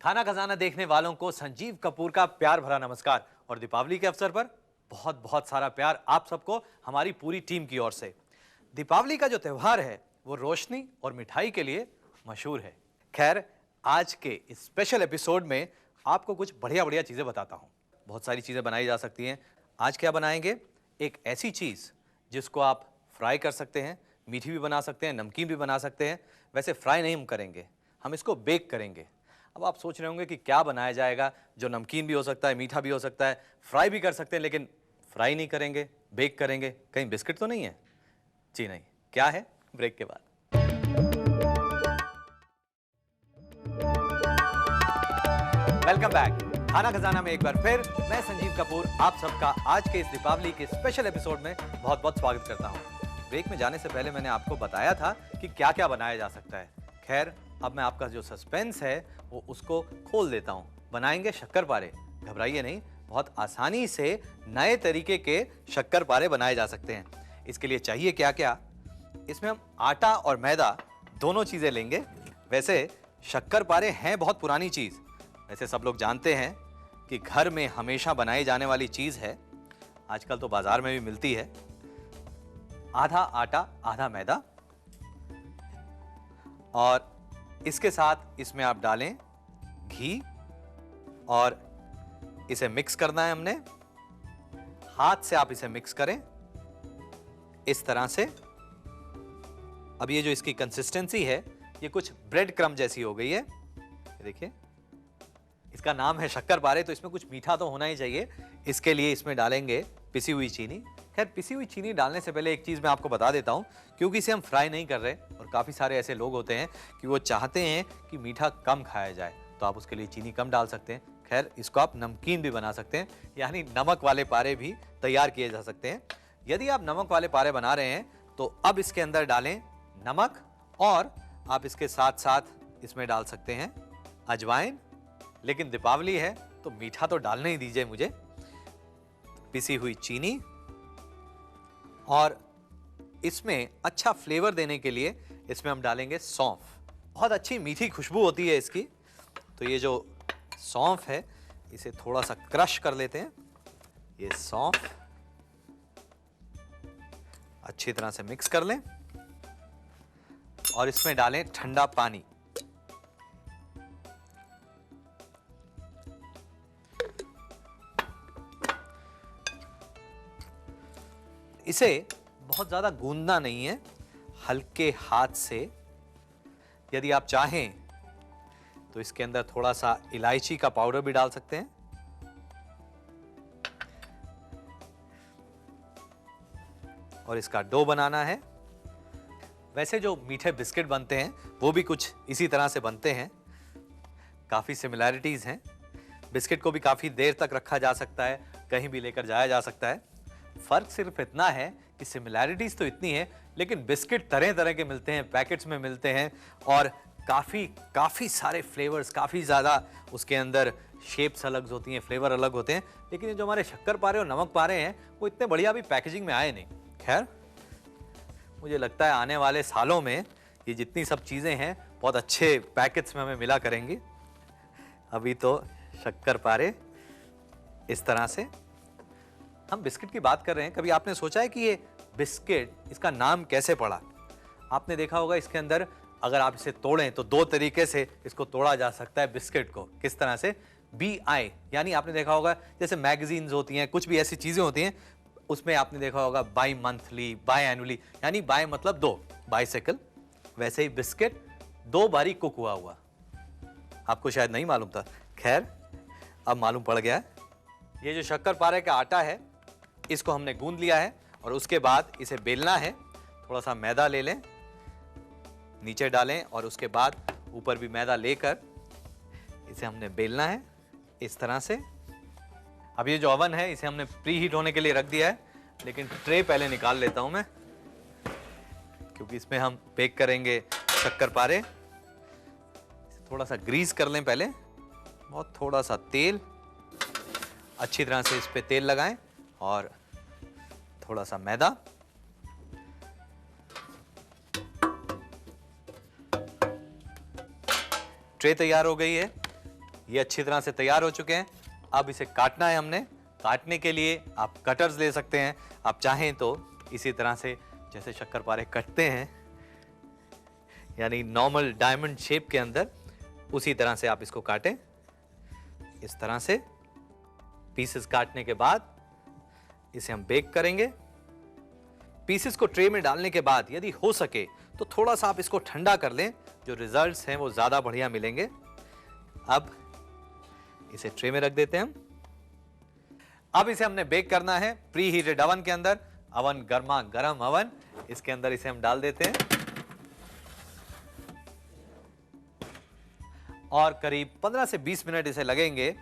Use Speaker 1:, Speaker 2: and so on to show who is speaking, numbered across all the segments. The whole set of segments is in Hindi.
Speaker 1: खाना खजाना देखने वालों को संजीव कपूर का प्यार भरा नमस्कार और दीपावली के अवसर पर बहुत बहुत सारा प्यार आप सबको हमारी पूरी टीम की ओर से। दीपावली का जो त्यौहार है वो रोशनी और मिठाई के लिए मशहूर है। खैर, आज के इस स्पेशल एपिसोड में आपको कुछ बढ़िया बढ़िया चीज़ें बताता हूँ। बहुत सारी चीज़ें बनाई जा सकती हैं। आज क्या बनाएंगे? एक ऐसी चीज़ जिसको आप फ्राई कर सकते हैं, मीठी भी बना सकते हैं, नमकीन भी बना सकते हैं। वैसे फ्राई नहीं हम करेंगे, हम इसको बेक करेंगे। अब आप सोच रहे होंगे कि क्या बनाया जाएगा जो नमकीन भी हो सकता है, मीठा भी हो सकता है, फ्राई भी कर सकते हैं, लेकिन फ्राई नहीं करेंगे, बेक करेंगे। कहीं बिस्किट तो नहीं है? जी नहीं। क्या है? ब्रेक के बाद। Welcome back. खाना खजाना में एक बार फिर मैं संजीव कपूर आप सबका आज के इस दीपावली के स्पेशल एपिसोड में बहुत बहुत स्वागत करता हूं। ब्रेक में जाने से पहले मैंने आपको बताया था कि क्या क्या बनाया जा सकता है। खैर, अब मैं आपका जो सस्पेंस है वो उसको खोल देता हूं। बनाएंगे शक्करपारे। घबराइए नहीं, बहुत आसानी से नए तरीके के शक्करपारे बनाए जा सकते हैं। इसके लिए चाहिए क्या क्या? इसमें हम आटा और मैदा दोनों चीजें लेंगे। वैसे शक्करपारे हैं बहुत पुरानी चीज। वैसे सब लोग जानते हैं कि घर में हमेशा बनाई जाने वाली चीज है। आजकल तो बाजार में भी मिलती है। आधा आटा आधा मैदा, और इसके साथ इसमें आप डालें घी और इसे मिक्स करना है हमने। हाथ से आप इसे मिक्स करें इस तरह से। अब ये जो इसकी कंसिस्टेंसी है ये कुछ ब्रेड क्रम्ब जैसी हो गई है। ये देखिए, इसका नाम है शक्करपारे, तो इसमें कुछ मीठा तो होना ही चाहिए। इसके लिए इसमें डालेंगे पिसी हुई चीनी। खैर, पिसी हुई चीनी डालने से पहले एक चीज़ मैं आपको बता देता हूँ, क्योंकि इसे हम फ्राई नहीं कर रहे और काफ़ी सारे ऐसे लोग होते हैं कि वो चाहते हैं कि मीठा कम खाया जाए, तो आप उसके लिए चीनी कम डाल सकते हैं। खैर, इसको आप नमकीन भी बना सकते हैं, यानी नमक वाले पारे भी तैयार किए जा सकते हैं। यदि आप नमक वाले पारे बना रहे हैं तो अब इसके अंदर डालें नमक, और आप इसके साथ साथ इसमें डाल सकते हैं अजवाइन। लेकिन दीपावली है तो मीठा तो डालने ही दीजिए मुझे। पिसी हुई चीनी, और इसमें अच्छा फ्लेवर देने के लिए इसमें हम डालेंगे सौंफ। बहुत अच्छी मीठी खुशबू होती है इसकी। तो ये जो सौंफ है इसे थोड़ा सा क्रश कर लेते हैं। ये सौंफ अच्छी तरह से मिक्स कर लें और इसमें डालें ठंडा पानी। इसे बहुत ज़्यादा गूंदना नहीं है, हल्के हाथ से। यदि आप चाहें तो इसके अंदर थोड़ा सा इलायची का पाउडर भी डाल सकते हैं। और इसका डो बनाना है। वैसे जो मीठे बिस्किट बनते हैं वो भी कुछ इसी तरह से बनते हैं। काफ़ी सिमिलैरिटीज़ हैं। बिस्किट को भी काफ़ी देर तक रखा जा सकता है, कहीं भी लेकर जाया जा सकता है। फर्क सिर्फ इतना है कि सिमिलैरिटीज तो इतनी है, लेकिन बिस्किट तरह तरह के मिलते हैं, पैकेट्स में मिलते हैं, और काफ़ी सारे फ्लेवर्स, काफ़ी ज़्यादा उसके अंदर शेप्स अलग होती हैं, फ्लेवर अलग होते हैं। लेकिन ये जो हमारे शक्करपारे और नमक पारे हैं वो इतने बढ़िया भी पैकेजिंग में आए नहीं। खैर, मुझे लगता है आने वाले सालों में ये जितनी सब चीज़ें हैं बहुत अच्छे पैकेट्स में हमें मिला करेंगी। अभी तो शक्करपारे इस तरह से। हम बिस्किट की बात कर रहे हैं, कभी आपने सोचा है कि ये बिस्किट, इसका नाम कैसे पड़ा? आपने देखा होगा इसके अंदर अगर आप इसे तोड़ें तो दो तरीके से इसको तोड़ा जा सकता है बिस्किट को। किस तरह से? BI, यानी आपने देखा होगा जैसे मैगजीन्स होती हैं, कुछ भी ऐसी चीज़ें होती हैं, उसमें आपने देखा होगा बाई मंथली, बाई एनुअली, यानी बाय मतलब दो, बाइसाइकिल। वैसे ही बिस्किट दो बारी कुक हुआ। आपको शायद नहीं मालूम था। खैर, अब मालूम पड़ गया है। ये जो शक्करपारे का आटा है इसको हमने गूंद लिया है, और उसके बाद इसे बेलना है। थोड़ा सा मैदा ले लें, नीचे डालें, और उसके बाद ऊपर भी मैदा लेकर इसे हमने बेलना है इस तरह से। अब ये जो ओवन है इसे हमने प्री हीट होने के लिए रख दिया है, लेकिन ट्रे पहले निकाल लेता हूं मैं, क्योंकि इसमें हम बेक करेंगे शक्करपारे। थोड़ा सा ग्रीस कर लें पहले, बहुत थोड़ा सा तेल, अच्छी तरह से इस पे तेल लगाएं, और थोड़ा सा मैदा। ट्रे तैयार हो गई है। ये अच्छी तरह से तैयार हो चुके हैं। अब इसे काटना है हमने। काटने के लिए आप कटर्स ले सकते हैं। आप चाहें तो इसी तरह से जैसे शक्करपारे कटते हैं, यानी नॉर्मल डायमंड शेप के अंदर, उसी तरह से आप इसको काटें। इस तरह से पीसेस काटने के बाद इसे हम बेक करेंगे। पीसेस को ट्रे में डालने के बाद यदि हो सके तो थोड़ा सा आप इसको ठंडा कर लें, जो रिजल्ट्स हैं वो ज्यादा बढ़िया मिलेंगे। अब इसे ट्रे में रख देते हैं हम। अब इसे हमने बेक करना है प्री हीटेड अवन के अंदर। अवन गर्मा गर्म अवन, इसके अंदर इसे हम डाल देते हैं और करीब 15 से 20 मिनट इसे लगेंगे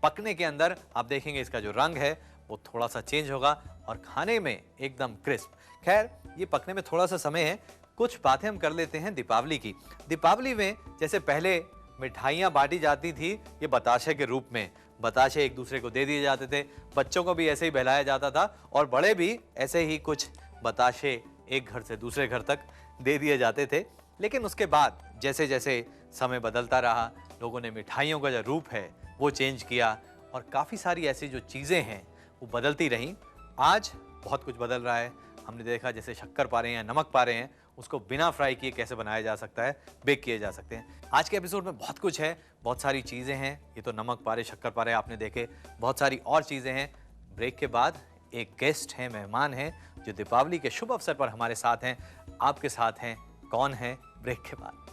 Speaker 1: पकने के अंदर। आप देखेंगे इसका जो रंग है वो थोड़ा सा चेंज होगा और खाने में एकदम क्रिस्प। खैर, ये पकने में थोड़ा सा समय है। कुछ बातें हम कर लेते हैं दीपावली की। दीपावली में जैसे पहले मिठाइयाँ बांटी जाती थी ये बताशे के रूप में, बताशे एक दूसरे को दे दिए जाते थे। बच्चों को भी ऐसे ही बहलाया जाता था और बड़े भी ऐसे ही कुछ बताशे एक घर से दूसरे घर तक दे दिए जाते थे। लेकिन उसके बाद जैसे जैसे समय बदलता रहा, लोगों ने मिठाइयों का जो रूप है वो चेंज किया और काफ़ी सारी ऐसी जो चीज़ें हैं वो बदलती रहीं। आज बहुत कुछ बदल रहा है। हमने देखा जैसे शक्करपारे हैं, नमक पारे हैं, उसको बिना फ्राई किए कैसे बनाया जा सकता है, बेक किए जा सकते हैं। आज के एपिसोड में बहुत कुछ है, बहुत सारी चीज़ें हैं। ये तो नमक पारे, शक्करपारे आपने देखे, बहुत सारी और चीज़ें हैं। ब्रेक के बाद एक गेस्ट हैं, मेहमान हैं, जो दीपावली के शुभ अवसर पर हमारे साथ हैं। आपके साथ हैं, कौन है? ब्रेक के बाद।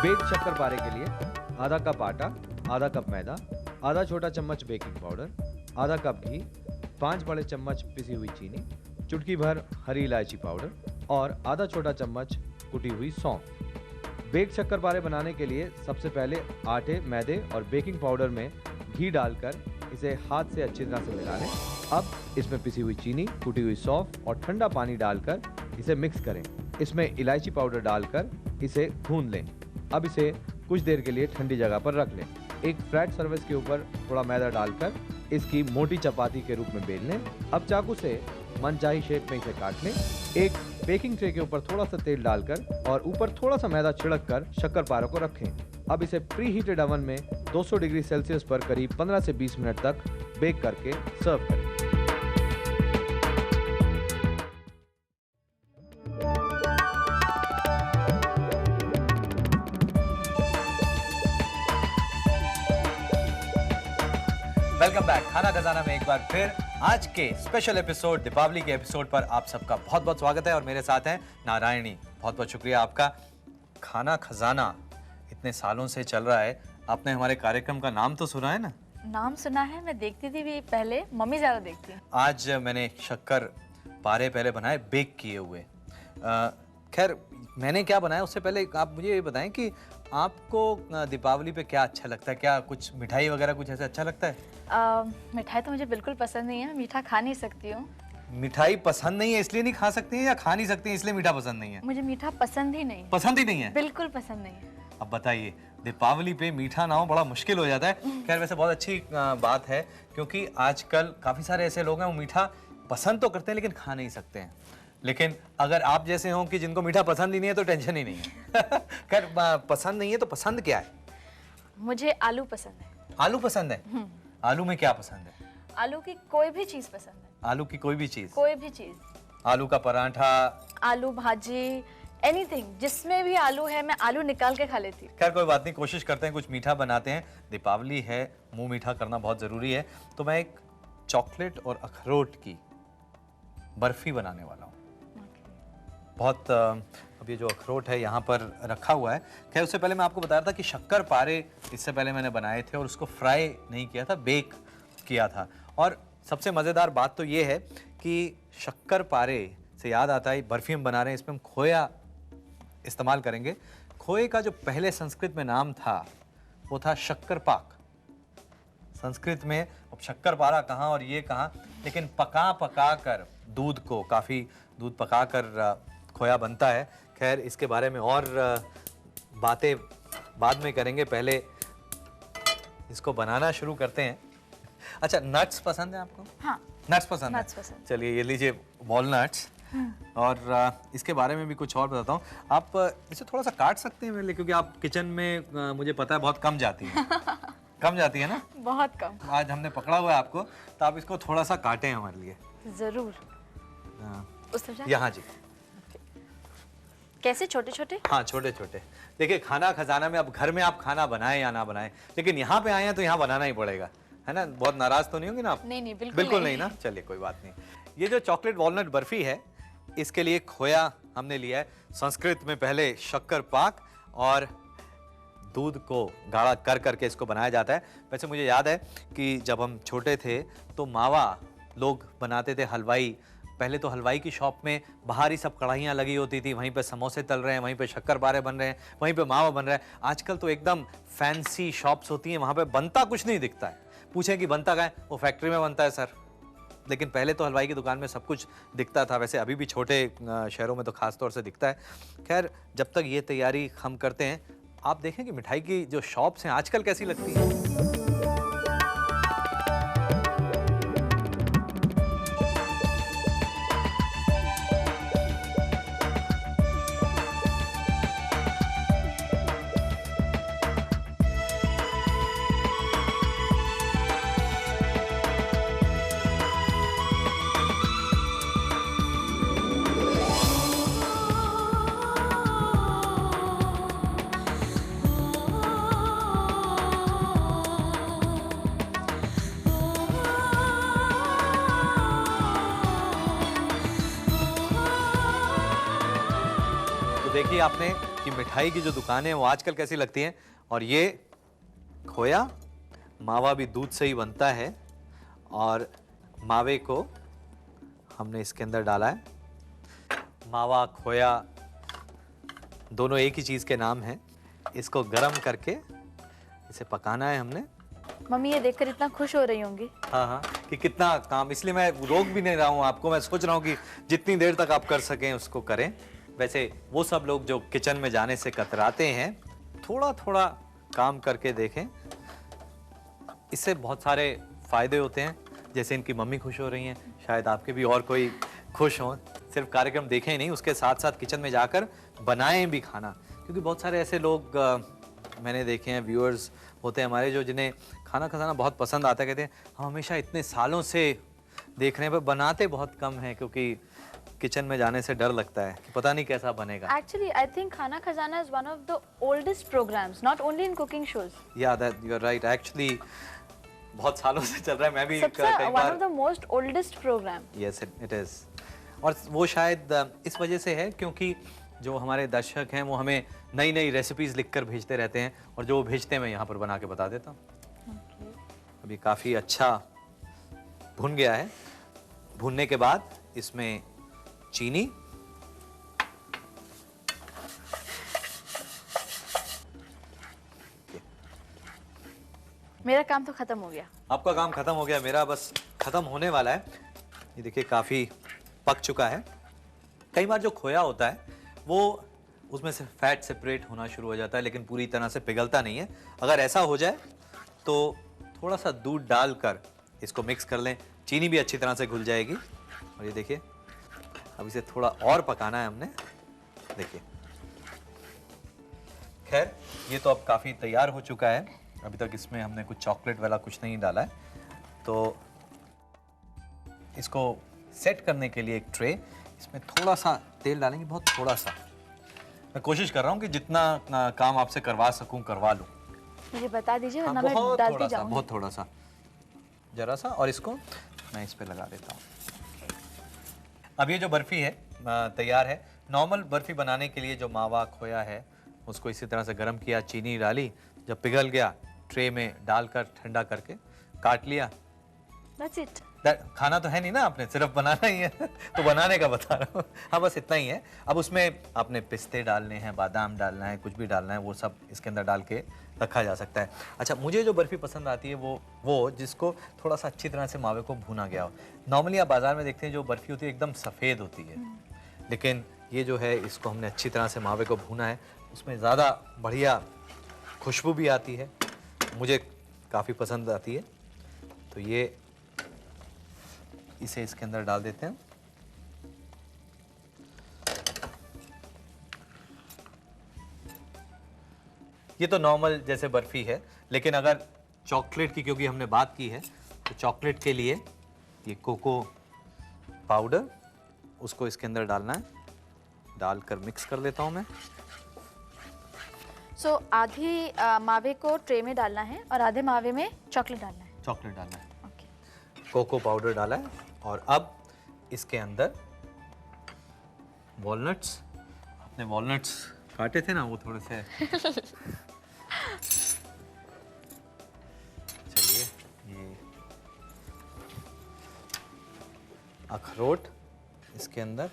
Speaker 2: बेक्ड शक्करपारे के लिए आधा कप आटा, आधा कप मैदा, आधा छोटा चम्मच बेकिंग पाउडर, आधा कप घी, 5 बड़े चम्मच पिसी हुई चीनी, चुटकी भर हरी इलायची पाउडर और आधा छोटा चम्मच कुटी हुई सौंफ। बेक्ड शक्करपारे बनाने के लिए सबसे पहले आटे, मैदे और बेकिंग पाउडर में घी डालकर इसे हाथ से अच्छी तरह से मिला लें। अब इसमें पिसी हुई चीनी, कुटी हुई सौंफ और ठंडा पानी डालकर इसे मिक्स करें। इसमें इलायची पाउडर डालकर इसे भून लें। अब इसे कुछ देर के लिए ठंडी जगह पर रख लें। एक फ्लैट सर्फेस के ऊपर थोड़ा मैदा डालकर इसकी मोटी चपाती के रूप में बेल लें। अब चाकू से मनचाही शेप में इसे काट लें। एक बेकिंग ट्रे के ऊपर थोड़ा सा तेल डालकर और ऊपर थोड़ा सा मैदा छिड़क कर शक्करपारों को रखें। अब इसे प्री हीटेड अवन में 200 डिग्री सेल्सियस पर करीब 15 से 20 मिनट तक बेक करके सर्व करें।
Speaker 1: वेलकम बैक खाना खजाना में एक बार फिर। आज के स्पेशल एपिसोड, दीपावली के एपिसोड पर आप सबका बहुत बहुत स्वागत है और मेरे साथ हैं नारायणी। बहुत बहुत शुक्रिया आपका। खाना खजाना इतने सालों से चल रहा है, आपने हमारे कार्यक्रम का नाम तो सुना है ना?
Speaker 3: नाम सुना है, मैं देखती थी भी पहले, मम्मी ज़्यादा देखती है।
Speaker 1: आज मैंने शक्कर पारे पहले बनाए बेक किए हुए। खैर, मैंने क्या बनाया उससे पहले आप मुझे ये बताएं कि आपको दीपावली पे क्या अच्छा लगता है? क्या कुछ मिठाई वगैरह कुछ ऐसा अच्छा लगता है?
Speaker 3: मिठाई तो मुझे बिल्कुल पसंद नहीं है, मीठा खा नहीं सकती हूँ।
Speaker 1: मिठाई पसंद नहीं है इसलिए नहीं खा सकती हैं या खा नहीं सकती हैं इसलिए मीठा पसंद नहीं है?
Speaker 3: मुझे मीठा पसंद ही नहीं है।
Speaker 1: पसंद ही नहीं है?
Speaker 3: बिल्कुल पसंद नहीं है।
Speaker 1: अब बताइए, दीपावली पे मीठा ना हो बड़ा मुश्किल हो जाता है। खैर, वैसे बहुत अच्छी बात है क्योंकि आजकल काफ़ी सारे ऐसे लोग हैं वो मीठा पसंद तो करते हैं लेकिन खा नहीं सकते हैं। लेकिन अगर आप जैसे हों कि जिनको मीठा पसंद ही नहीं है तो टेंशन ही नहीं है। खैर, पसंद नहीं है तो पसंद क्या है?
Speaker 3: मुझे आलू पसंद है।
Speaker 1: आलू पसंद है? आलू में क्या पसंद है?
Speaker 3: आलू की कोई भी चीज़ पसंद है।
Speaker 1: आलू की कोई भी चीज़?
Speaker 3: कोई भी चीज़।
Speaker 1: आलू का पराठा,
Speaker 3: आलू भाजी, एनीथिंग जिसमें भी आलू है मैं आलू निकाल के खा लेती हूँ।
Speaker 1: खैर कोई बात नहीं, कोशिश करते हैं कुछ मीठा बनाते हैं। दीपावली है, मुंह मीठा करना बहुत ज़रूरी है। तो मैं एक चॉकलेट और अखरोट की बर्फी बनाने वाला हूँ। बहुत अब ये जो अखरोट है यहाँ पर रखा हुआ है। खैर, उससे पहले मैं आपको बता रहा था कि शक्करपारे इससे पहले मैंने बनाए थे और उसको फ्राई नहीं किया था, बेक किया था। और सबसे मज़ेदार बात तो ये है कि शक्करपारे से याद आता है, बर्फी हम बना रहे हैं, इसमें हम खोया इस्तेमाल करेंगे। खोए का जो पहले संस्कृत में नाम था वो था शक्करपाक। संस्कृत में अब शक्करपारा कहाँ और ये कहाँ, लेकिन पका पका कर दूध को, काफ़ी दूध पका कर खोया बनता है। खैर, इसके बारे में और बातें बाद में करेंगे, पहले इसको बनाना शुरू करते हैं। अच्छा, नट्स पसंद है आपको?
Speaker 3: हाँ,
Speaker 1: नट्स पसंद है?
Speaker 3: नट्स पसंद।
Speaker 1: चलिए ये लीजिए वॉलनट्स। और इसके बारे में भी कुछ और बताता हूँ। आप इसे थोड़ा सा काट सकते हैं मेरे लिए, क्योंकि आप किचन में मुझे पता है बहुत कम जाती है। कम जाती है ना?
Speaker 3: बहुत कम।
Speaker 1: आज हमने पकड़ा हुआ है आपको, तो आप इसको थोड़ा सा काटें हमारे लिए।
Speaker 3: जरूर। उस तरफ जाए?
Speaker 1: यहाँ जी।
Speaker 3: कैसे, छोटे छोटे?
Speaker 1: हाँ, छोटे छोटे। देखिए, खाना खजाना में अब घर में आप खाना बनाएं या ना बनाएं, लेकिन यहाँ पे आए हैं तो यहाँ बनाना ही पड़ेगा, है ना? बहुत नाराज तो नहीं होंगे ना आप?
Speaker 3: नहीं नहीं, बिल्कुल
Speaker 1: बिल्कुल नहीं ना? चलिए, कोई बात नहीं। ये जो चॉकलेट वॉलनट बर्फी है, इसके लिए खोया हमने लिया है। संस्कृत में पहले शक्कर पाक और दूध को गाढ़ा कर करके इसको बनाया जाता है। वैसे मुझे याद है कि जब हम छोटे थे तो मावा लोग बनाते थे, हलवाई। पहले तो हलवाई की शॉप में बाहर ही सब कढ़ाइयाँ लगी होती थी, वहीं पे समोसे तल रहे हैं, वहीं पे शक्करपारे बन रहे हैं, वहीं पे मावा बन रहा है। आजकल तो एकदम फैंसी शॉप्स होती हैं, वहाँ पे बनता कुछ नहीं दिखता है। पूछें कि बनता क्या है? वो फैक्ट्री में बनता है सर। लेकिन पहले तो हलवाई की दुकान में सब कुछ दिखता था। वैसे अभी भी छोटे शहरों में तो खास तौर से दिखता है। खैर, जब तक ये तैयारी हम करते हैं, आप देखें कि मिठाई की जो शॉप्स हैं आजकल कैसी लगती हैं। देखिए आपने कि मिठाई की जो दुकानें हैं वो आजकल कैसी लगती हैं। और ये खोया, मावा भी दूध से ही बनता है, और मावे को हमने इसके अंदर डाला है। मावा, खोया दोनों एक ही चीज़ के नाम हैं। इसको गरम करके इसे पकाना है हमने।
Speaker 3: मम्मी ये देखकर इतना खुश हो रही होंगी।
Speaker 1: हाँ हाँ, कि कितना काम, इसलिए मैं रोक भी नहीं रहा हूँ आपको। मैं सोच रहा हूँ कि जितनी देर तक आप कर सकें उसको करें। वैसे वो सब लोग जो किचन में जाने से कतराते हैं, थोड़ा थोड़ा काम करके देखें, इससे बहुत सारे फायदे होते हैं। जैसे इनकी मम्मी खुश हो रही हैं, शायद आपके भी और कोई खुश हों। सिर्फ कार्यक्रम देखें ही नहीं, उसके साथ साथ किचन में जाकर बनाएं भी खाना। क्योंकि बहुत सारे ऐसे लोग मैंने देखे हैं, व्यूअर्स होते हैं हमारे, जो जिन्हें खाना खजाना बहुत पसंद आता है। कहते हैं हम हमेशा इतने सालों से देख रहे हैं पर बनाते बहुत कम हैं, क्योंकि किचन में जाने से डर लगता है कि पता नहीं कैसा बनेगा।
Speaker 3: Actually, I think खाना खजाना is one of the oldest programs, not only in cooking shows.
Speaker 1: Yeah, that you're right. Actually, बहुत सालों से चल रहा है। मैं भी
Speaker 3: सबसे
Speaker 1: कई
Speaker 3: one
Speaker 1: bar.
Speaker 3: of the most oldest program.
Speaker 1: Yes, it is. और वो शायद इस वजह से है क्योंकि जो हमारे दर्शक हैं वो हमें नई नई रेसिपीज लिखकर भेजते रहते हैं, और जो वो भेजते हैं मैं यहाँ पर बना के बता देता हूँ। अभी काफ़ी अच्छा भुन गया है। भुनने के बाद इसमें चीनी,
Speaker 3: मेरा काम तो खत्म हो गया।
Speaker 1: आपका काम खत्म हो गया, मेरा बस खत्म होने वाला है। ये देखिए काफ़ी पक चुका है। कई बार जो खोया होता है वो उसमें से फैट सेपरेट होना शुरू हो जाता है, लेकिन पूरी तरह से पिघलता नहीं है। अगर ऐसा हो जाए तो थोड़ा सा दूध डालकर इसको मिक्स कर लें, चीनी भी अच्छी तरह से घुल जाएगी। और ये देखिए अब इसे थोड़ा और पकाना है हमने। देखिए, खैर ये तो अब काफ़ी तैयार हो चुका है। अभी तक इसमें हमने कुछ चॉकलेट वाला कुछ नहीं डाला है। तो इसको सेट करने के लिए एक ट्रे, इसमें थोड़ा सा तेल डालेंगे, बहुत थोड़ा सा। मैं कोशिश कर रहा हूँ कि जितना काम आपसे करवा सकूँ करवा लूँ।
Speaker 3: मुझे बता दीजिए, वरना
Speaker 1: हाँ,
Speaker 3: मैं डालती जाऊंगी।
Speaker 1: बहुत थोड़ा सा, जरा सा। और इसको मैं इस पे लगा देता हूँ। अब ये जो बर्फ़ी है तैयार है। नॉर्मल बर्फ़ी बनाने के लिए जो मावा खोया है उसको इसी तरह से गर्म किया, चीनी डाली, जब पिघल गया ट्रे में डालकर ठंडा करके काट लिया।
Speaker 3: That's it.
Speaker 1: खाना तो है नहीं ना, आपने सिर्फ बनाना ही है। तो बनाने का बता रहा हूँ। हाँ, बस इतना ही है। अब उसमें आपने पिस्ते डालने हैं, बादाम डालना है, कुछ भी डालना है, वो सब इसके अंदर डाल के रखा जा सकता है। अच्छा, मुझे जो बर्फ़ी पसंद आती है वो जिसको थोड़ा सा अच्छी तरह से मावे को भुना गया हो। नॉर्मली आप बाज़ार में देखते हैं जो बर्फ़ी होती है एकदम सफ़ेद होती है, लेकिन ये जो है इसको हमने अच्छी तरह से मावे को भुना है। उसमें ज़्यादा बढ़िया खुशबू भी आती है, मुझे काफ़ी पसंद आती है। तो ये इसे इसके अंदर डाल देते हैं। ये तो नॉर्मल जैसे बर्फी है, लेकिन अगर चॉकलेट की क्योंकि हमने बात की है, तो चॉकलेट के लिए ये कोको पाउडर उसको इसके अंदर डालना है, डालकर मिक्स कर लेता हूँ मैं।
Speaker 3: सो आधी मावे को ट्रे में डालना है और आधे मावे में चॉकलेट डालना है।
Speaker 1: चॉकलेट डालना है,
Speaker 3: ओके।
Speaker 1: कोको पाउडर डाला है और अब इसके अंदर वॉलनट्स, अपने वॉलनट्स काटे थे ना वो थोड़े से चलिए, ये अखरोट इसके अंदर,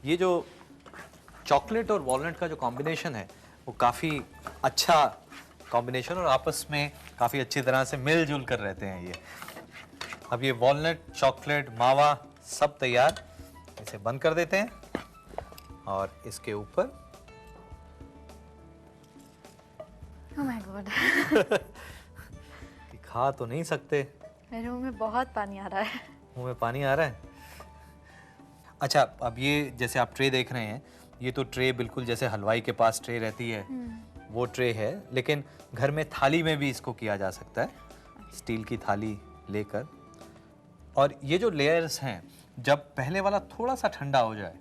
Speaker 1: ये जो चॉकलेट और वॉलनट का जो कॉम्बिनेशन है वो काफ़ी अच्छा कॉम्बिनेशन और आपस में काफ़ी अच्छी तरह से मिलजुल कर रहते हैं ये। अब ये वॉलनट, चॉकलेट, मावा सब तैयार, इसे बंद कर देते हैं और इसके ऊपर
Speaker 3: ओह माय गॉड
Speaker 1: खा तो नहीं सकते,
Speaker 3: मेरे मुंह में बहुत पानी आ रहा है।
Speaker 1: मुंह में पानी आ रहा है। अच्छा, अब ये जैसे आप ट्रे देख रहे हैं, ये तो ट्रे बिल्कुल जैसे हलवाई के पास ट्रे रहती है वो ट्रे है, लेकिन घर में थाली में भी इसको किया जा सकता है, स्टील की थाली लेकर। और ये जो लेयर्स हैं, जब पहले वाला थोड़ा सा ठंडा हो जाए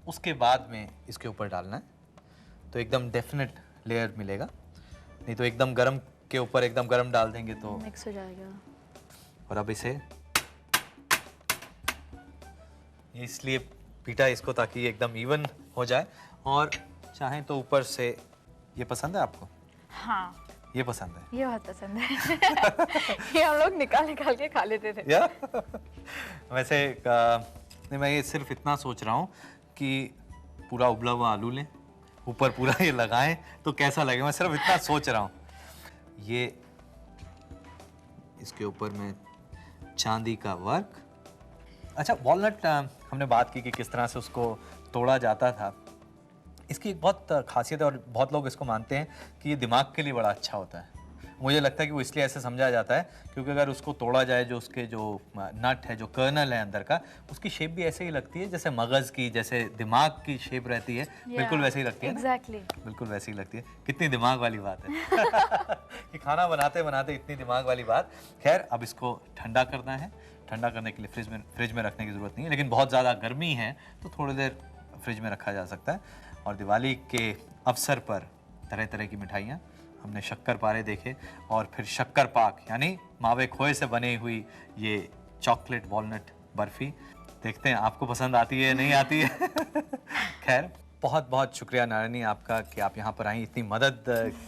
Speaker 1: उसके बाद में इसके ऊपर डालना है, तो एकदम डेफिनेट लेयर मिलेगा, नहीं तो एकदम गरम के ऊपर एकदम गरम डाल देंगे तो
Speaker 3: मिक्स हो जाएगा।
Speaker 1: और अब इसे इसलिए पीटा इसको ताकि ये एकदम इवन हो जाए। और चाहें तो ऊपर से, ये पसंद है आपको?
Speaker 3: हाँ,
Speaker 1: ये पसंद है?
Speaker 3: ये बहुत पसंद है ये हम लोग निकाल निकाल के खा लेते थे।
Speaker 1: या वैसे नहीं, मैं ये सिर्फ इतना सोच रहा हूँ कि पूरा उबला हुआ आलू लें, ऊपर पूरा ये लगाएं तो कैसा लगे, मैं सिर्फ इतना सोच रहा हूँ। ये इसके ऊपर में चांदी का वर्क। अच्छा, वॉलनट हमने बात की कि किस तरह से उसको तोड़ा जाता था। इसकी एक बहुत खासियत है और बहुत लोग इसको मानते हैं कि ये दिमाग के लिए बड़ा अच्छा होता है। मुझे लगता है कि वो इसलिए ऐसे समझा जाता है क्योंकि अगर उसको तोड़ा जाए, जो उसके जो नट है, जो कर्नल है अंदर का, उसकी शेप भी ऐसे ही लगती है जैसे मगज़ की, जैसे दिमाग की शेप रहती है, बिल्कुल वैसे ही लगती है।
Speaker 3: एग्जैक्टली,
Speaker 1: बिल्कुल वैसे ही लगती है। कितनी दिमाग वाली बात है कि खाना बनाते बनाते इतनी दिमाग वाली बात। खैर, अब इसको ठंडा करना है। ठंडा करने के लिए फ्रिज में रखने की ज़रूरत नहीं है, लेकिन बहुत ज़्यादा गर्मी है तो थोड़ी देर फ्रिज में रखा जा सकता है। और दिवाली के अवसर पर तरह तरह की मिठाइयाँ, हमने शक्कर पारे देखे और फिर शक्कर पाक यानी मावे खोए से बनी हुई ये चॉकलेट वॉलनट बर्फ़ी। देखते हैं आपको पसंद आती है नहीं आती है खैर, बहुत बहुत शुक्रिया नारायणी आपका कि आप यहाँ पर आई, इतनी मदद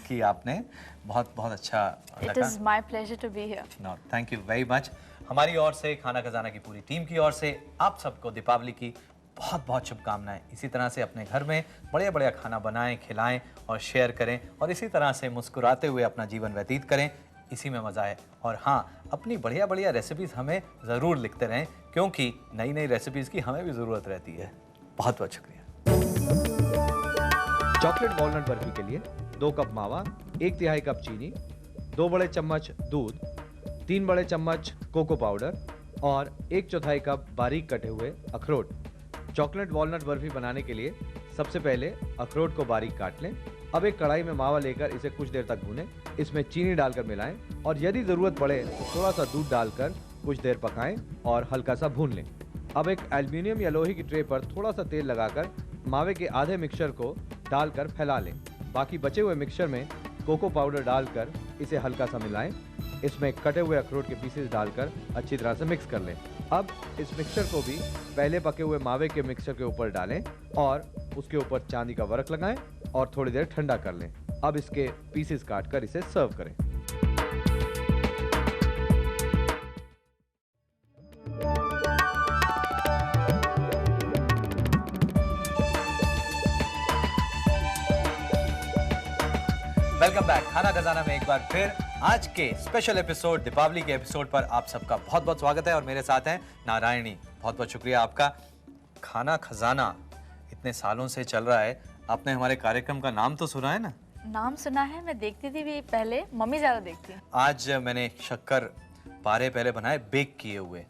Speaker 1: की आपने, बहुत बहुत अच्छा लगा।
Speaker 3: It is my pleasure to be here.
Speaker 1: No, thank you very much. हमारी ओर से, खाना खजाना की पूरी टीम की ओर से आप सबको दीपावली की बहुत बहुत शुभकामनाएं। इसी तरह से अपने घर में बढ़िया बढ़िया खाना बनाएं, खिलाएं और शेयर करें, और इसी तरह से मुस्कुराते हुए अपना जीवन व्यतीत करें, इसी में मज़ा है। और हाँ, अपनी बढ़िया बढ़िया रेसिपीज़ हमें ज़रूर लिखते रहें, क्योंकि नई नई रेसिपीज़ की हमें भी ज़रूरत रहती है। बहुत बहुत शुक्रिया।
Speaker 2: चॉकलेट वॉलनट बर्फी के लिए 2 कप मावा, 1/3 कप चीनी, 2 बड़े चम्मच दूध, 3 बड़े चम्मच कोको पाउडर और 1/4 कप बारीक कटे हुए अखरोट। चॉकलेट वॉलनट बर्फी बनाने के लिए सबसे पहले अखरोट को बारीक काट लें। अब एक कढ़ाई में मावा लेकर इसे कुछ देर तक भूनें, इसमें चीनी डालकर मिलाएं और यदि ज़रूरत पड़े तो थोड़ा सा दूध डालकर कुछ देर पकाएं और हल्का सा भून लें। अब एक एल्युमिनियम या लोहे की ट्रे पर थोड़ा सा तेल लगाकर मावे के आधे मिक्सचर को डालकर फैला लें। बाकी बचे हुए मिक्सचर में कोको पाउडर डालकर इसे हल्का सा मिलाएं। इसमें कटे हुए अखरोट के पीसेस डालकर अच्छी तरह से मिक्स कर लें। अब इस मिक्सचर को भी पहले पके हुए मावे के मिक्सचर के ऊपर डालें और उसके ऊपर चांदी का वर्क लगाएं और थोड़ी देर ठंडा कर लें। अब इसके पीसेस काटकर इसे सर्व करें।
Speaker 1: वेलकम बैक खाना खजाना में एक बार फिर आज के स्पेशल एपिसोड, दीपावली के एपिसोड पर आप सबका बहुत बहुत स्वागत है और मेरे साथ हैं नारायणी। बहुत बहुत शुक्रिया आपका। खाना खजाना इतने सालों से चल रहा है, आपने हमारे कार्यक्रम का नाम तो सुना है ना?
Speaker 3: नाम सुना है, मैं देखती थी भी पहले, मम्मी ज़्यादा देखती है।
Speaker 1: आज मैंने शक्कर पारे पहले बनाए, बेक किए हुए।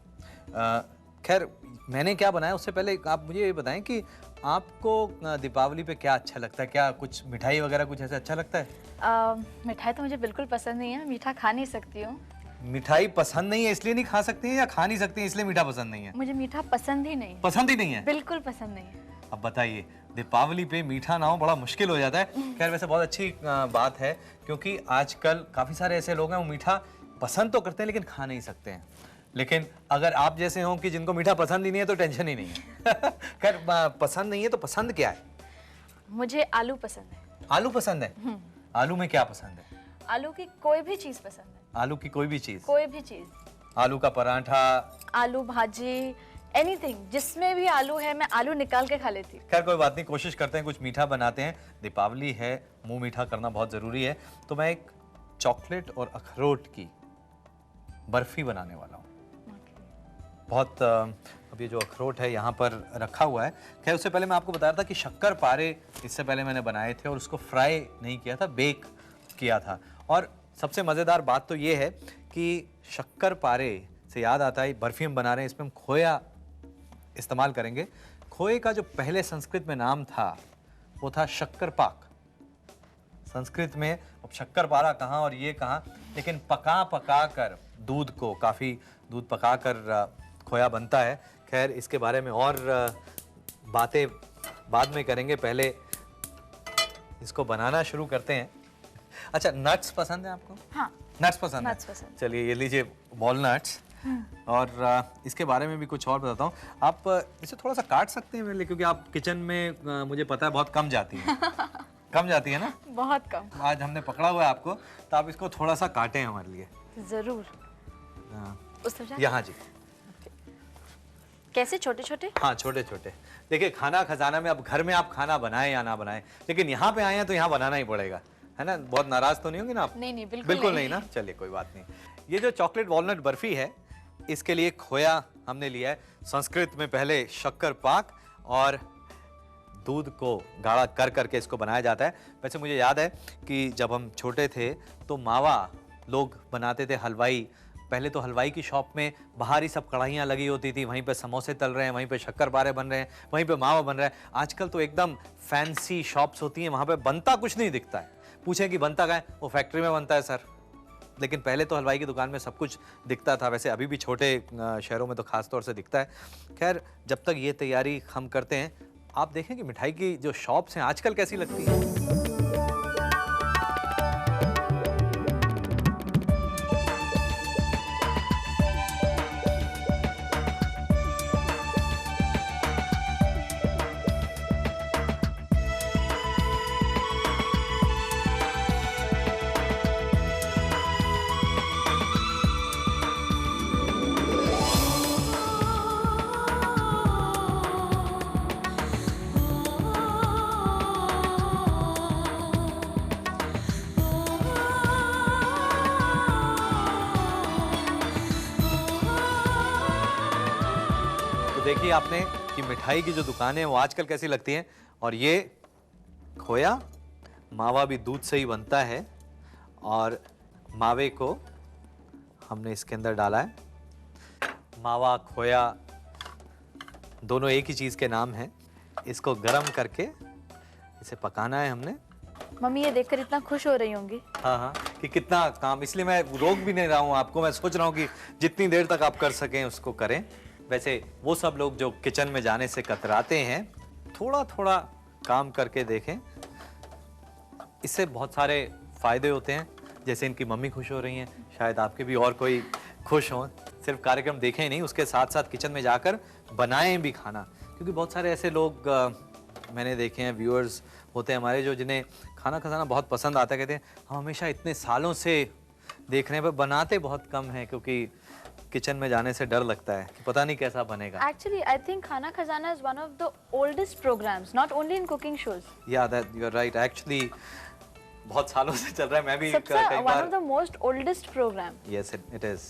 Speaker 1: खैर मैंने क्या बनाया उससे पहले आप मुझे ये बताएं कि आपको दीपावली पे क्या अच्छा लगता है? क्या कुछ मिठाई वगैरह कुछ ऐसा अच्छा लगता है?
Speaker 3: मिठाई तो मुझे बिल्कुल पसंद नहीं है, मीठा खा नहीं सकती हूँ।
Speaker 1: मिठाई पसंद नहीं है इसलिए नहीं खा सकती हैं या खा नहीं सकती हैं इसलिए मीठा पसंद नहीं है?
Speaker 3: मुझे मीठा पसंद ही नहीं है।
Speaker 1: पसंद ही नहीं है?
Speaker 3: बिल्कुल पसंद नहीं है।
Speaker 1: अब बताइए, दीपावली पे मीठा ना हो बड़ा मुश्किल हो जाता है। खैर वैसे बहुत अच्छी बात है, क्योंकि आजकल काफ़ी सारे ऐसे लोग हैं वो मीठा पसंद तो करते हैं लेकिन खा नहीं सकते हैं। लेकिन अगर आप जैसे हों कि जिनको मीठा पसंद ही नहीं है तो टेंशन ही नहीं है। खैर पसंद नहीं है तो पसंद क्या है?
Speaker 3: मुझे आलू पसंद है।
Speaker 1: आलू पसंद है? आलू में क्या पसंद है?
Speaker 3: आलू की कोई भी चीज़ पसंद है।
Speaker 1: आलू की कोई भी चीज़?
Speaker 3: कोई भी चीज़।
Speaker 1: आलू का पराठा,
Speaker 3: आलू भाजी, एनीथिंग जिसमें भी आलू है मैं आलू निकाल के खा लेती हूँ।
Speaker 1: खैर कोई बात नहीं, कोशिश करते हैं कुछ मीठा बनाते हैं। दीपावली है, मुंह मीठा करना बहुत ज़रूरी है। तो मैं एक चॉकलेट और अखरोट की बर्फी बनाने वाला हूँ। बहुत अब ये जो अखरोट है यहाँ पर रखा हुआ है। खैर उससे पहले मैं आपको बता रहा था कि शक्कर पारे इससे पहले मैंने बनाए थे और उसको फ्राई नहीं किया था, बेक किया था। और सबसे मज़ेदार बात तो ये है कि शक्कर पारे से याद आता है, बर्फी हम बना रहे हैं, इसमें हम खोया इस्तेमाल करेंगे। खोए का जो पहले संस्कृत में नाम था वो था शक्कर पाक। संस्कृत में अब शक्कर पारा कहाँ और ये कहाँ, लेकिन पका पका कर दूध को, काफ़ी दूध पका कर खोया बनता है। खैर इसके बारे में और बातें बाद में करेंगे, पहले इसको बनाना शुरू करते हैं। अच्छा, नट्स पसंद है आपको?
Speaker 3: हाँ,
Speaker 1: नट्स पसंद है?
Speaker 3: nuts पसंद।
Speaker 1: चलिए ये लीजिए वॉलनट्स। और इसके बारे में भी कुछ और बताता हूँ। आप इसे थोड़ा सा काट सकते हैं मेरे लिए, क्योंकि आप किचन में मुझे पता है बहुत कम जाती है। कम जाती है ना?
Speaker 3: बहुत कम।
Speaker 1: आज हमने पकड़ा हुआ है आपको, तो आप इसको थोड़ा सा काटें हमारे लिए।
Speaker 3: जरूर। उस तरफ जाए?
Speaker 1: यहाँ जी।
Speaker 3: कैसे? छोटे छोटे?
Speaker 1: हाँ छोटे छोटे। देखिए खाना खजाना में अब घर में आप खाना बनाएं या ना बनाएं, लेकिन यहाँ पे आए हैं तो यहाँ बनाना ही पड़ेगा, है ना? बहुत नाराज तो नहीं होंगे ना आप?
Speaker 3: नहीं नहीं, बिल्कुल
Speaker 1: बिल्कुल नहीं ना? चलिए कोई बात नहीं। ये जो चॉकलेट वॉलनट बर्फी है, इसके लिए खोया हमने लिया है। संस्कृत में पहले शक्कर पाक और दूध को गाढ़ा कर करके इसको बनाया जाता है। वैसे मुझे याद है कि जब हम छोटे थे तो मावा लोग बनाते थे, हलवाई। पहले तो हलवाई की शॉप में बाहर ही सब कढ़ाइयाँ लगी होती थी, वहीं पे समोसे तल रहे हैं, वहीं पे शक्कर पारे बन रहे हैं, वहीं पे मावा बन रहा है। आजकल तो एकदम फैंसी शॉप्स होती हैं, वहाँ पे बनता कुछ नहीं दिखता है। पूछें कि बनता क्या है, वो फैक्ट्री में बनता है सर। लेकिन पहले तो हलवाई की दुकान में सब कुछ दिखता था। वैसे अभी भी छोटे शहरों में तो खास तौर से दिखता है। खैर जब तक ये तैयारी हम करते हैं, आप देखें कि मिठाई की जो शॉप्स हैं आजकल कैसी लगती है। देखिए आपने कि मिठाई की जो दुकानें हैं वो आजकल कैसी लगती हैं। और ये खोया, मावा भी दूध से ही बनता है और मावे को हमने इसके अंदर डाला है। मावा खोया दोनों एक ही चीज़ के नाम हैं। इसको गरम करके इसे पकाना है हमने।
Speaker 3: मम्मी ये देखकर इतना खुश हो रही होंगी।
Speaker 1: हाँ हाँ, कि कितना काम, इसलिए मैं रोक भी नहीं रहा हूँ आपको। मैं सोच रहा हूँ कि जितनी देर तक आप कर सकें उसको करें। वैसे वो सब लोग जो किचन में जाने से कतराते हैं, थोड़ा थोड़ा काम करके देखें, इससे बहुत सारे फायदे होते हैं। जैसे इनकी मम्मी खुश हो रही हैं, शायद आपके भी और कोई खुश हों। सिर्फ कार्यक्रम देखें ही नहीं, उसके साथ साथ किचन में जाकर बनाएं भी खाना। क्योंकि बहुत सारे ऐसे लोग मैंने देखे हैं, व्यूअर्स होते हैं हमारे, जो जिन्हें खाना खजाना बहुत पसंद आता है। कहते हैं हम हमेशा इतने सालों से देख रहे हैं पर बनाते बहुत कम हैं, क्योंकि किचन में जाने से डर लगता है कि पता नहीं कैसा बनेगा।
Speaker 3: Actually, I think खाना खजाना is one of the oldest programs, not only in cooking shows.
Speaker 1: Yeah, that you're right. Actually, बहुत सालों से चल रहा है। मैं भी
Speaker 3: सबसे
Speaker 1: कई
Speaker 3: one
Speaker 1: bar.
Speaker 3: of the most oldest program.
Speaker 1: Yes, it is.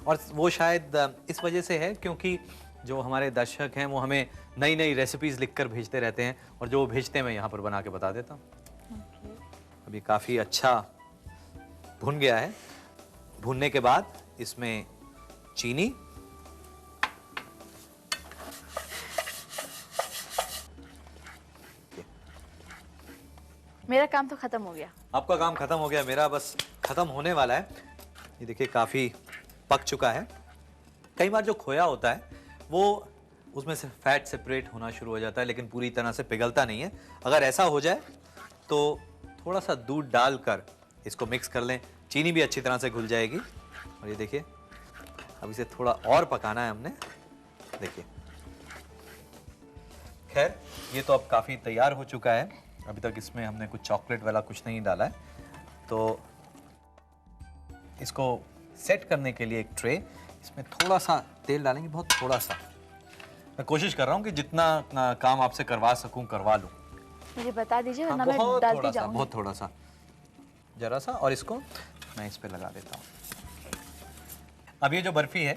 Speaker 1: और वो शायद इस वजह से है क्योंकि जो हमारे दर्शक हैं वो हमें नई नई रेसिपीज लिखकर भेजते रहते हैं, और जो वो भेजते हैं मैं यहाँ पर बना के बता देता हूँ। अभी काफ़ी अच्छा भुन गया है। भुनने के बाद इसमें चीनी
Speaker 3: मेरा काम तो खत्म हो गया।
Speaker 1: आपका काम खत्म हो गया, मेरा बस खत्म होने वाला है। ये देखिए काफ़ी पक चुका है। कई बार जो खोया होता है वो उसमें से फैट सेपरेट होना शुरू हो जाता है, लेकिन पूरी तरह से पिघलता नहीं है। अगर ऐसा हो जाए तो थोड़ा सा दूध डालकर इसको मिक्स कर लें, चीनी भी अच्छी तरह से घुल जाएगी। और ये देखिए अब इसे थोड़ा और पकाना है हमने। देखिए खैर ये तो अब काफ़ी तैयार हो चुका है। अभी तक इसमें हमने कुछ चॉकलेट वाला कुछ नहीं डाला है, तो इसको सेट करने के लिए एक ट्रे, इसमें थोड़ा सा तेल डालेंगे, बहुत थोड़ा सा। मैं कोशिश कर रहा हूँ कि जितना काम आपसे करवा सकूँ करवा लूँ।
Speaker 3: मुझे बता दीजिए वरना मैं
Speaker 1: बहुत
Speaker 3: डालती
Speaker 1: थोड़ा सा,
Speaker 3: जाऊंगी।
Speaker 1: बहुत थोड़ा सा, जरा सा। और इसको मैं इस पे लगा देता हूँ। अब ये जो बर्फ़ी है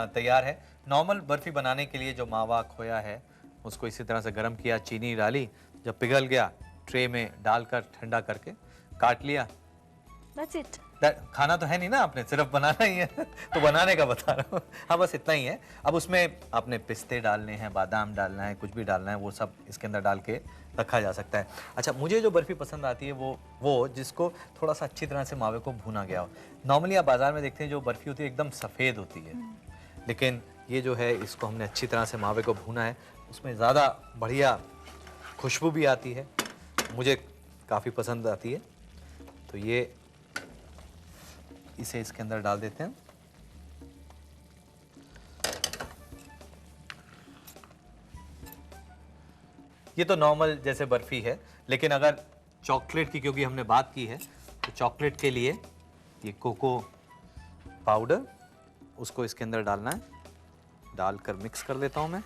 Speaker 1: तैयार है। नॉर्मल बर्फ़ी बनाने के लिए जो मावा खोया है उसको इसी तरह से गर्म किया, चीनी डाली, जब पिघल गया ट्रे में डालकर ठंडा करके काट लिया।
Speaker 3: That's it.
Speaker 1: खाना तो है नहीं ना, आपने सिर्फ बनाना ही है तो बनाने का बता रहा हूँ। हाँ बस इतना ही है। अब उसमें आपने पिस्ते डालने हैं, बादाम डालना है, कुछ भी डालना है, वो सब इसके अंदर डाल के रखा जा सकता है। अच्छा, मुझे जो बर्फ़ी पसंद आती है वो जिसको थोड़ा सा अच्छी तरह से मावे को भुना गया हो। नॉर्मली आप बाज़ार में देखते हैं जो बर्फ़ी होती है एकदम सफ़ेद होती है, लेकिन ये जो है इसको हमने अच्छी तरह से मावे को भुना है, उसमें ज़्यादा बढ़िया खुशबू भी आती है, मुझे काफ़ी पसंद आती है। तो ये इसे इसके अंदर डाल देते हैं। ये तो नॉर्मल जैसे बर्फ़ी है, लेकिन अगर चॉकलेट की क्योंकि हमने बात की है तो चॉकलेट के लिए ये कोको पाउडर उसको इसके अंदर डालना है, डालकर मिक्स कर लेता हूँ मैं।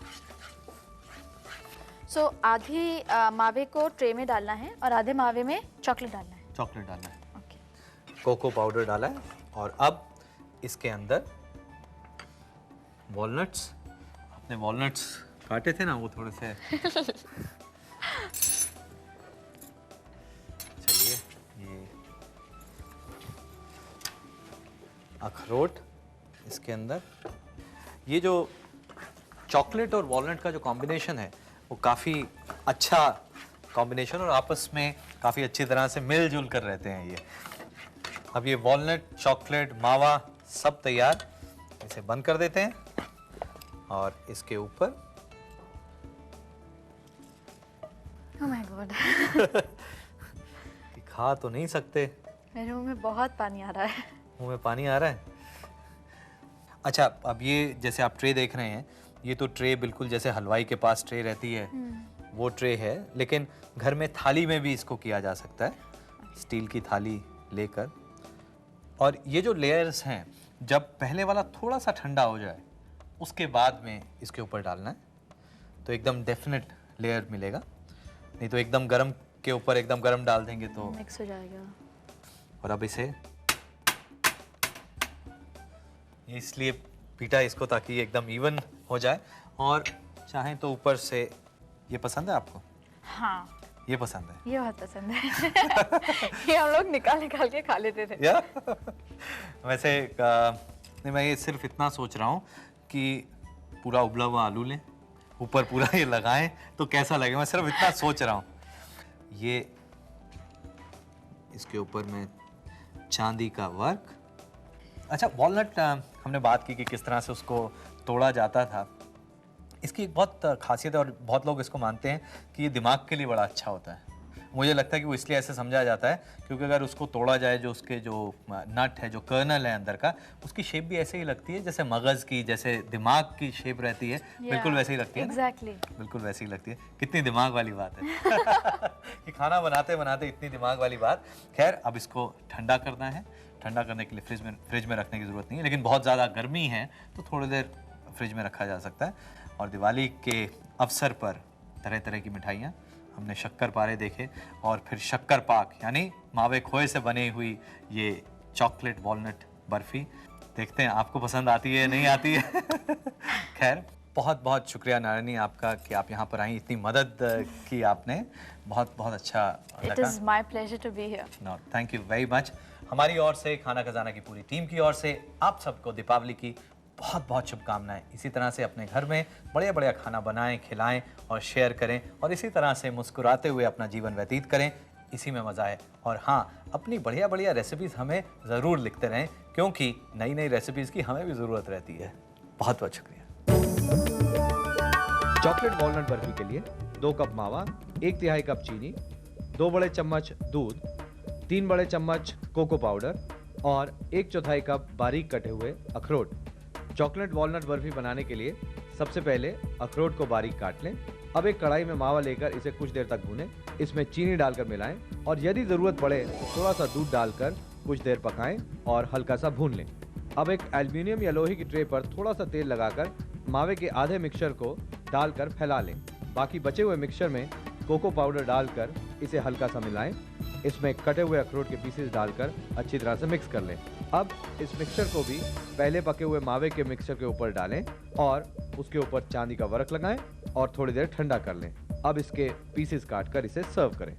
Speaker 3: सो आधी मावे को ट्रे में डालना है और आधे मावे में चॉकलेट डालना है।
Speaker 1: चॉकलेट डालना है,
Speaker 3: ओके।
Speaker 1: कोको पाउडर डाला है और अब इसके अंदर वॉलनट्स, अपने वॉलनट्स काटे थे ना वो थोड़े से चलिए ये अखरोट इसके अंदर। ये जो चॉकलेट और वॉलनट का जो कॉम्बिनेशन है वो काफ़ी अच्छा कॉम्बिनेशन और आपस में काफ़ी अच्छी तरह से मिलजुल कर रहते हैं ये। अब ये वॉलनट, चॉकलेट, मावा सब तैयार, इसे बंद कर देते हैं और इसके ऊपर
Speaker 3: ओह माय गॉड।
Speaker 1: खा तो नहीं सकते,
Speaker 3: मेरे मुंह में बहुत पानी आ रहा है।
Speaker 1: मुंह में पानी आ रहा है। अच्छा, अब ये जैसे आप ट्रे देख रहे हैं, ये तो ट्रे बिल्कुल जैसे हलवाई के पास ट्रे रहती है वो ट्रे है, लेकिन घर में थाली में भी इसको किया जा सकता है, स्टील की थाली लेकर। और ये जो लेयर्स हैं, जब पहले वाला थोड़ा सा ठंडा हो जाए उसके बाद में इसके ऊपर डालना है तो एकदम डेफिनेट लेयर मिलेगा, नहीं तो एकदम गरम के ऊपर एकदम गरम डाल देंगे तो
Speaker 3: मिक्स हो जाएगा।
Speaker 1: और अब इसे इसलिए पीटा इसको ताकि ये एकदम इवन हो जाए। और चाहें तो ऊपर से, ये पसंद है आपको?
Speaker 3: हाँ,
Speaker 1: ये पसंद है?
Speaker 3: ये बहुत पसंद है। ये हम लोग निकाल निकाल के खा लेते थे।
Speaker 1: या वैसे नहीं, मैं ये सिर्फ इतना सोच रहा हूँ कि पूरा उबला हुआ आलू लें, ऊपर पूरा ये लगाएं तो कैसा लगे, मैं सिर्फ इतना सोच रहा हूँ। ये इसके ऊपर में चांदी का वर्क। अच्छा, वॉलनट हमने बात की कि किस तरह से उसको तोड़ा जाता था। इसकी एक बहुत खासियत है और बहुत लोग इसको मानते हैं कि ये दिमाग के लिए बड़ा अच्छा होता है। मुझे लगता है कि वो इसलिए ऐसे समझा जाता है क्योंकि अगर उसको तोड़ा जाए, जो उसके जो नट है, जो कर्नल है अंदर का, उसकी शेप भी ऐसे ही लगती है जैसे मगज़ की, जैसे दिमाग की शेप रहती है, बिल्कुल वैसे ही लगती है।
Speaker 3: एग्जैक्टली,
Speaker 1: बिल्कुल वैसे ही लगती है। कितनी दिमाग वाली बात है कि खाना बनाते बनाते इतनी दिमाग वाली बात। खैर, अब इसको ठंडा करना है। ठंडा करने के लिए फ्रिज में रखने की ज़रूरत नहीं है, लेकिन बहुत ज़्यादा गर्मी है तो थोड़ी देर फ्रिज में रखा जा सकता है। और दिवाली के अवसर पर तरह तरह की मिठाइयाँ, हमने शक्कर पारे देखे और फिर शक्कर पाक यानी मावे खोए से बनी हुई ये चॉकलेट वॉलनट बर्फ़ी। देखते हैं आपको पसंद आती है नहीं आती है। खैर, बहुत बहुत शुक्रिया नारायणी आपका कि आप यहाँ पर आई, इतनी मदद की आपने, बहुत बहुत अच्छा लगा।
Speaker 3: It is my pleasure to be here.
Speaker 1: No, thank you very much. हमारी ओर से, खाना खजाना की पूरी टीम की ओर से आप सबको दीपावली की बहुत बहुत शुभकामनाएं। इसी तरह से अपने घर में बढ़िया बढ़िया खाना बनाएं, खिलाएं और शेयर करें और इसी तरह से मुस्कुराते हुए अपना जीवन व्यतीत करें। इसी में मज़ा है। और हाँ, अपनी बढ़िया बढ़िया रेसिपीज़ हमें ज़रूर लिखते रहें, क्योंकि नई नई रेसिपीज़ की हमें भी ज़रूरत रहती है। बहुत बहुत शुक्रिया।
Speaker 2: चॉकलेट वॉलनट बर्फी के लिए 2 कप मावा, 1/3 कप चीनी, 2 बड़े चम्मच दूध, 3 बड़े चम्मच कोको पाउडर और 1/4 कप बारीक कटे हुए अखरोट। चॉकलेट वॉलनट बर्फी बनाने के लिए सबसे पहले अखरोट को बारीक काट लें। अब एक कढ़ाई में मावा लेकर इसे कुछ देर तक भूनें। इसमें चीनी डालकर मिलाएं और यदि ज़रूरत पड़े तो थोड़ा सा दूध डालकर कुछ देर पकाएं और हल्का सा भून लें। अब एक एल्युमिनियम या लोहे की ट्रे पर थोड़ा सा तेल लगाकर मावे के आधे मिक्सचर को डालकर फैला लें। बाकी बचे हुए मिक्सचर में कोको पाउडर डालकर इसे हल्का सा मिलाएं। इसमें कटे हुए अखरोट के पीसेस डालकर अच्छी तरह से मिक्स कर लें। अब इस मिक्सचर को भी पहले पके हुए मावे के मिक्सचर के ऊपर डालें और उसके ऊपर चांदी का वर्क लगाएं और थोड़ी देर ठंडा कर लें। अब इसके पीसेस काटकर इसे सर्व करें।